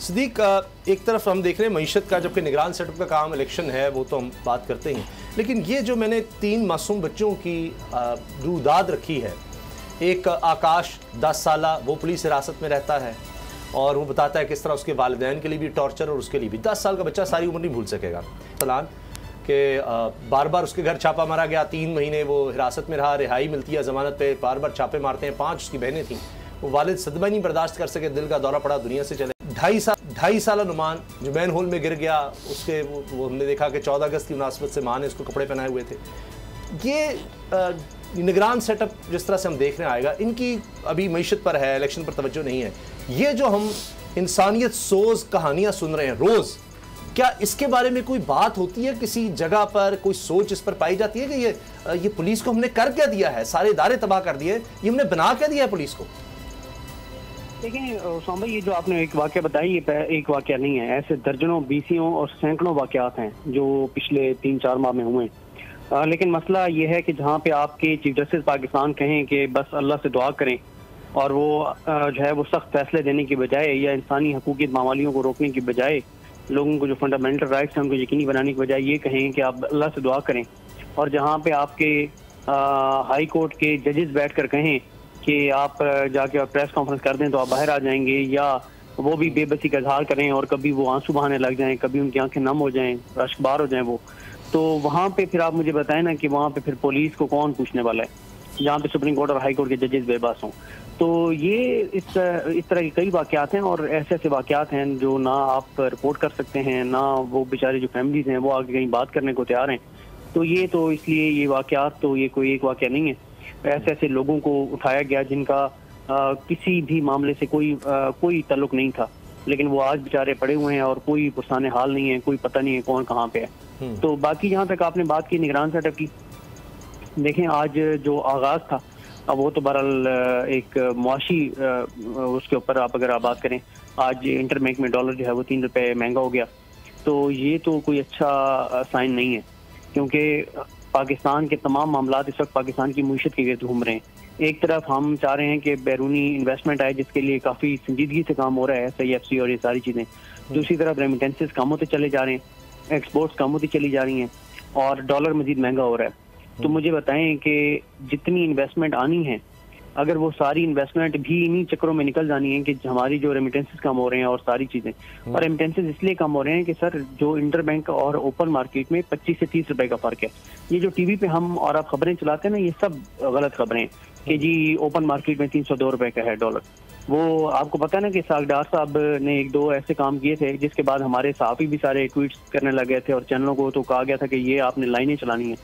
सदीक, एक तरफ हम देख रहे हैं मईशत का, जबकि निगरान सेटअप का काम इलेक्शन है वो तो हम बात करते हैं, लेकिन ये जो मैंने 3 मासूम बच्चों की रूदाद रखी है, एक आकाश 10 साला वो पुलिस हिरासत में रहता है और वो बताता है किस तरह उसके वालिदैन के लिए भी टॉर्चर और उसके लिए भी। 10 साल का बच्चा सारी उम्र नहीं भूल सकेगा। फलान कि बार बार उसके घर छापा मारा गया, 3 महीने वो हिरासत में रहा, रिहाई मिलती है ज़मानत पे, बार बार छापे मारते हैं। 5 उसकी बहनें थीं, वो वालिद सदमा नहीं बर्दाश्त कर सके, दिल का दौरा पड़ा, दुनिया से चले। 2.5 साल नुमान जो मैन होल में गिर गया, उसके वो हमने देखा कि 14 अगस्त की मुनासबत से माँ ने उसको कपड़े पहनाए हुए थे। ये निगरान सेटअप जिस तरह से हम देख रहे हैं आएगा, इनकी अभी मईशत पर है, इलेक्शन पर तवज्जो नहीं है। ये जो हम इंसानियत सोज कहानियाँ सुन रहे हैं रोज़, क्या इसके बारे में कोई बात होती है किसी जगह पर, कोई सोच इस पर पाई जाती है कि ये पुलिस को हमने कर क्या दिया है, सारे इदारे तबाह कर दिए, ये हमने बना क्या दिया है पुलिस को? देखिए उस्मान भाई, ये जो आपने एक वाक़या बताया, ये एक वाक़या नहीं है, ऐसे दर्जनों, बीसियों और सैकड़ों वाक़यात हैं जो पिछले 3-4 माह में हुए। लेकिन मसला ये है कि जहाँ पे आपके चीफ जस्टिस पाकिस्तान कहें कि बस अल्लाह से दुआ करें और वो जो है वो सख्त फैसले देने की बजाय या इंसानी हकूकी मामलियों को रोकने की बजाय, लोगों को जो फंडामेंटल राइट्स हैं उनको यकीनी बनाने की बजाय ये कहें कि आप अल्लाह से दुआ करें, और जहाँ पे आपके हाई कोर्ट के जजेस बैठ कर कहें कि आप जाके प्रेस कॉन्फ्रेंस कर दें तो आप बाहर आ जाएंगे, या वो भी बेबसी का इजहार करें और कभी वो आंसू बहाने लग जाएं, कभी उनकी आंखें नम हो जाएं, अश्कबार हो जाएं वो, तो वहाँ पे फिर आप मुझे बताएं ना कि वहाँ पे फिर पुलिस को कौन पूछने वाला है, जहाँ पे सुप्रीम कोर्ट और हाई कोर्ट के जजेस बेबस हों। तो ये इस तरह के कई वाक़यात हैं, और ऐसे ऐसे वाक़यात हैं जो ना आप रिपोर्ट कर सकते हैं, ना वो बेचारे जो फैमिलीज हैं वो आगे कहीं बात करने को तैयार हैं। तो ये तो इसलिए ये वाक़यात तो ये कोई एक वाक़या नहीं है, ऐसे ऐसे लोगों को उठाया गया जिनका किसी भी मामले से कोई ताल्लुक नहीं था, लेकिन वो आज बेचारे पड़े हुए हैं और कोई पुरसाने हाल नहीं है, कोई पता नहीं है कौन कहाँ पे है। तो बाकी जहाँ तक आपने बात की निगरान सेटअप की, देखें आज जो आगाज़ था, अब वो तो बहरहाल एक मुआशी उसके ऊपर आप अगर आप बात करें, आज इंटरबैंक में डॉलर जो है वो 3 रुपये महंगा हो गया, तो ये तो कोई अच्छा साइन नहीं है, क्योंकि पाकिस्तान के तमाम मामलात इस वक्त पाकिस्तान की मईशत के गिर्द घूम रहे हैं। एक तरफ हम चाह रहे हैं कि बैरूनी इन्वेस्टमेंट आए, जिसके लिए काफ़ी संजीदगी से काम हो रहा है, SIFC और ये सारी चीज़ें। दूसरी तरफ रेमिटेंसेस कम होते चले जा रहे हैं, एक्सपोर्ट्स कम होती चली जा रही हैं, और डॉलर मजीद महंगा हो रहा है। तो मुझे बताएं कि जितनी इन्वेस्टमेंट आनी है, अगर वो सारी इन्वेस्टमेंट भी इन्हीं चक्रों में निकल जानी है कि हमारी जो रेमिटेंसेस कम हो रहे हैं और सारी चीज़ें, और रेमिटेंसेस इसलिए कम हो रहे हैं कि सर जो इंटरबैंक और ओपन मार्केट में 25 से 30 रुपए का फ़र्क है। ये जो टीवी पे हम और आप खबरें चलाते हैं ना, ये सब गलत खबरें हैं कि जी ओपन मार्केट में 302 रुपए का है डॉलर। वो आपको पता है ना कि सागडार साहब ने 1-2 ऐसे काम किए थे जिसके बाद हमारे सहाफ़ी भी सारे ट्वीट्स करने लगे थे, और चैनलों को तो कहा गया था कि ये आपने लाइनें चलानी है।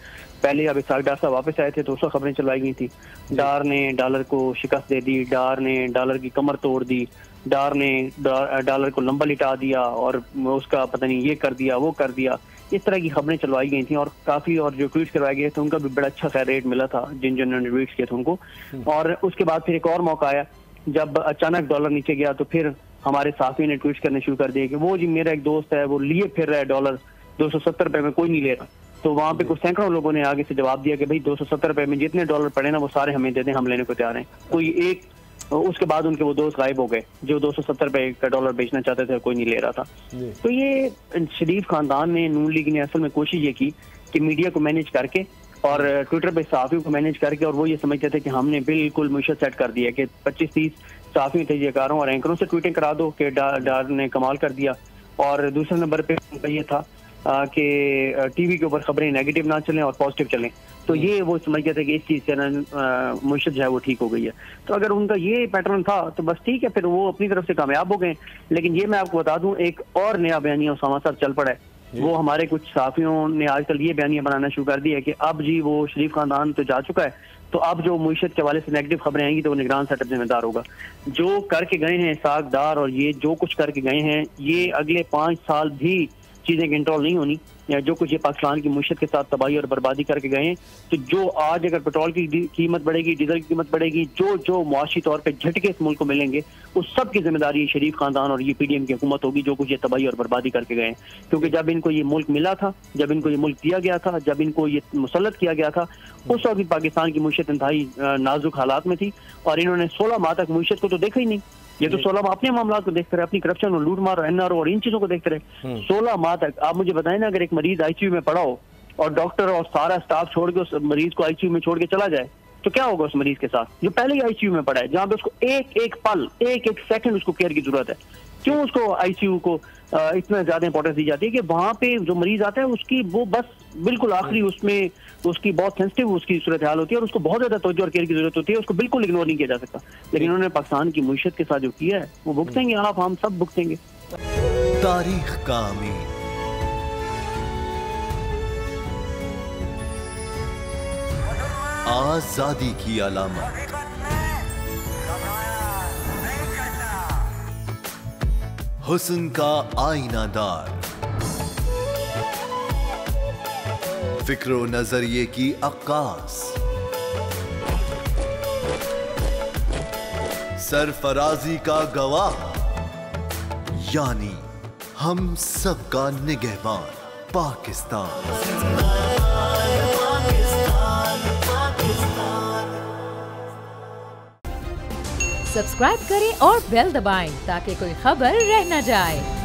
पहले अब सागडार साहब वापस आए थे तो उसका खबरें चलाई गई थी, डार ने डॉलर को शिकस्त दे दी, डार ने डॉलर की कमर तोड़ दी, डार ने डॉलर को लंबा लिटा दिया और उसका पता नहीं ये कर दिया वो कर दिया, इस तरह की खबरें चलवाई गई थी। और काफ़ी और जो ट्वीट्स करवाए गए थे उनका भी बड़ा अच्छा सा रेट मिला था जिन्होंने ट्वीट्स किए थे उनको। और उसके बाद फिर एक और मौका आया जब अचानक डॉलर नीचे गया, तो फिर हमारे साथी ने ट्वीट्स करने शुरू कर दिए कि वो जी मेरा एक दोस्त है वो लिए फिर रहा है डॉलर 270 रुपए में, कोई नहीं ले रहा। तो वहाँ पे कुछ सैकड़ों लोगों ने आगे से जवाब दिया कि भाई 270 रुपए में जितने डॉलर पड़े ना वो सारे हमें दे दें, हम लेने को तैयार हैं। कोई एक, उसके बाद उनके वो दोस्त गायब हो गए जो 270 रुपए का डॉलर बेचना चाहते थे, कोई नहीं ले रहा था। तो ये शरीफ खानदान ने, नून लीग ने असल में कोशिश ये की कि मीडिया को मैनेज करके और ट्विटर पे सहाफ़ियों को मैनेज करके, और वो ये समझते थे कि हमने बिल्कुल मईशत सेट कर दिया कि 25-30 सहाफ़ी तजज़ियाकारों और एंकरों से ट्वीटिंग करा दो कि डार ने कमाल कर दिया। और दूसरे नंबर पे उनका ये था कि टीवी के ऊपर खबरें नेगेटिव ना चलें और पॉजिटिव चलें। तो ये वो समझते थे कि इस चीज़ से मईशत जो है वो ठीक हो गई है। तो अगर उनका ये पैटर्न था तो बस ठीक है, फिर वो अपनी तरफ से कामयाब हो गए। लेकिन ये मैं आपको बता दूं, एक और नया बयानिया उसामा साहब चल पड़ा है। वो हमारे कुछ सहाफ़ियों ने आजकल ये बयानिया बनाना शुरू कर दिया है कि अब जी वो शरीफ खानदान तो जा चुका है, तो अब जो मईशत के हवाले से नेगेटिव खबरें आएंगी तो वो निगरान सेटअप जिम्मेदार होगा। जो करके गए हैं सागदार और ये जो कुछ करके गए हैं, ये अगले 5 साल भी चीज़ें कंट्रोल नहीं होनी, या जो कुछ ये पाकिस्तान की मईशत के साथ तबाही और बर्बादी करके गए हैं। तो जो आज अगर पेट्रोल की कीमत बढ़ेगी, डीजल की कीमत बढ़ेगी, जो मुआशी तौर पे झटके इस मुल्क को मिलेंगे, उस सब की जिम्मेदारी शरीफ खानदान और ये PDM की हुकूमत होगी जो कुछ ये तबाही और बर्बादी करके गए हैं। क्योंकि जब इनको ये मुल्क मिला था, जब इनको ये मुल्क दिया गया था, जब इनको ये मुसल्लत किया गया था, उस वक्त पाकिस्तान की मईशत इंतहाई नाजुक हालात में थी, और इन्होंने 16 माह तक मईशत को तो देखा ही नहीं। ये तो 16 माह अपने मामला को देखते रहे, अपनी करप्शन और लूट मार, NRO और इन चीजों को देखते रहे 16 माह तक। आप मुझे बताएं ना, अगर एक मरीज ICU में पड़ा हो और डॉक्टर और सारा स्टाफ छोड़ के उस मरीज को ICU में छोड़ के चला जाए, तो क्या होगा उस मरीज के साथ जो पहले ही ICU में पड़ा है, जहां पे उसको एक एक पल, एक एक सेकंड उसको केयर की जरूरत है। क्यों उसको ICU को इतना ज्यादा इंपॉर्टेंस दी जाती है कि वहां पे जो मरीज आता है उसकी वो बस बिल्कुल आखिरी उसमें उसकी बहुत सेंसिटिव उसकी सूरत हाल होती है और उसको बहुत ज्यादा तवज्जो और केयर की जरूरत होती है, उसको बिल्कुल इग्नोर नहीं किया जा सकता। लेकिन उन्होंने पाकिस्तान की मुईशत के साथ जो किया है वो भुगतेंगे आप, हम सब भुगतेंगे। तारीख का अमीर, आजादी की अलामत, हुस्न का आईनादार, फिक्रो नजरिए की अक्कास, सरफराजी का गवाह, यानी हम सबका निगहबान पाकिस्तान। सब्सक्राइब करें और बेल दबाएं ताकि कोई खबर रह न जाए।